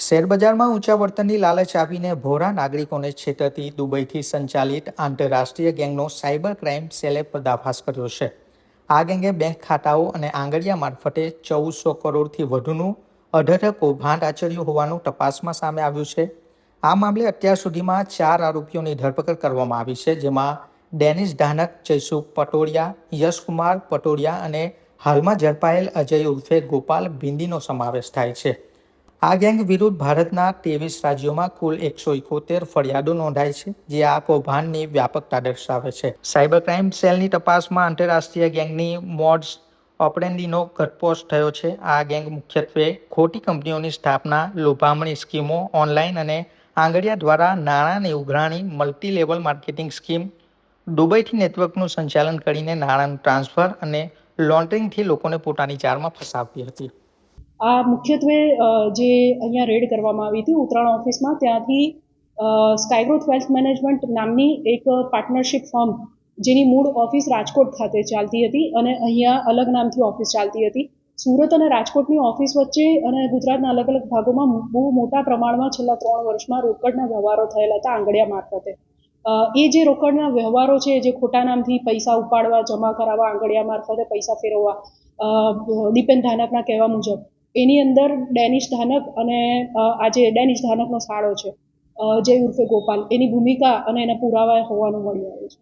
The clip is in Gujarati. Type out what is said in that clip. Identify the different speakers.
Speaker 1: શેરબજારમાં ઊંચા વળતરની લાલચ આપીને ભોળા નાગરિકોને છેતરતી દુબઈથી સંચાલિત આંતરરાષ્ટ્રીય ગેંગનો સાયબર ક્રાઇમ સેલે પર્દાફાશ કર્યો છે. આ ગેંગે બેંક ખાતાઓ અને આંગળીયા મારફતે 1400 કરોડથી વધુનું અઢળક કૌભાંડ આચર્યું હોવાનું તપાસમાં સામે આવ્યું છે. આ મામલે અત્યાર સુધીમાં 4 આરોપીઓની ધરપકડ કરવામાં આવી છે, જેમાં ડેનિશ ધાનક, જયસુખ પટોડિયા, યશકુમાર પટોડિયા અને હાલમાં ઝડપાયેલ અજય ઉર્ફે ગોપાલ બિંદીનો સમાવેશ થાય છે. આ ગેંગ વિરુદ્ધ ભારતના 23 રાજ્યોમાં કુલ 171 ફરિયાદો નોંધાઈ છે, જે આ કૌભાંડની વ્યાપકતા દર્શાવે છે. સાયબર ક્રાઇમ સેલની તપાસમાં આંતરરાષ્ટ્રીય ગેંગની મોડસ ઓપરેન્ડીનો ઘટસ્ફોટ થયો છે. આ ગેંગ મુખ્યત્વે ખોટી કંપનીઓની સ્થાપના, લોભામણી સ્કીમો, ઓનલાઈન અને આંગળીયા દ્વારા નાણાંની ઉઘરાણી, મલ્ટી લેવલ માર્કેટિંગ સ્કીમ, દુબઈથી નેટવર્કનું સંચાલન કરીને નાણાંનું ટ્રાન્સફર અને લોન્ડરિંગથી લોકોને પોતાની જાળમાં ફસાવી હતી.
Speaker 2: આ મુખ્યત્વે જે અહીંયા રેડ કરવામાં આવી હતી ઉત્તરાયણ ઓફિસમાં, ત્યાંથી સ્કાયગ્રોથ વેલ્થ મેનેજમેન્ટ નામની એક પાર્ટનરશિપ ફર્મ, જેની મૂળ ઓફિસ રાજકોટ ખાતે ચાલતી હતી અને અહીંયા અલગ નામથી ઓફિસ ચાલતી હતી. સુરત અને રાજકોટની ઓફિસ વચ્ચે અને ગુજરાતના અલગ અલગ ભાગોમાં બહુ મોટા પ્રમાણમાં છેલ્લા 3 વર્ષમાં રોકડના વ્યવહારો થયેલા હતા આંગળીયા મારફતે. એ જે રોકડના વ્યવહારો છે, જે ખોટા નામથી પૈસા ઉપાડવા, જમા કરાવવા, આંગળીયા મારફતે પૈસા ફેરવવા, દીપેન ધાનકના કહેવા મુજબ, એની અંદર ડેનિશ ધાનક અને આજે ડેનિશ ધાનકનો સાળો છે જય ઉર્ફે ગોપાલ, એની ભૂમિકા અને એના પુરાવા હોવાનું મળી આવ્યું છે.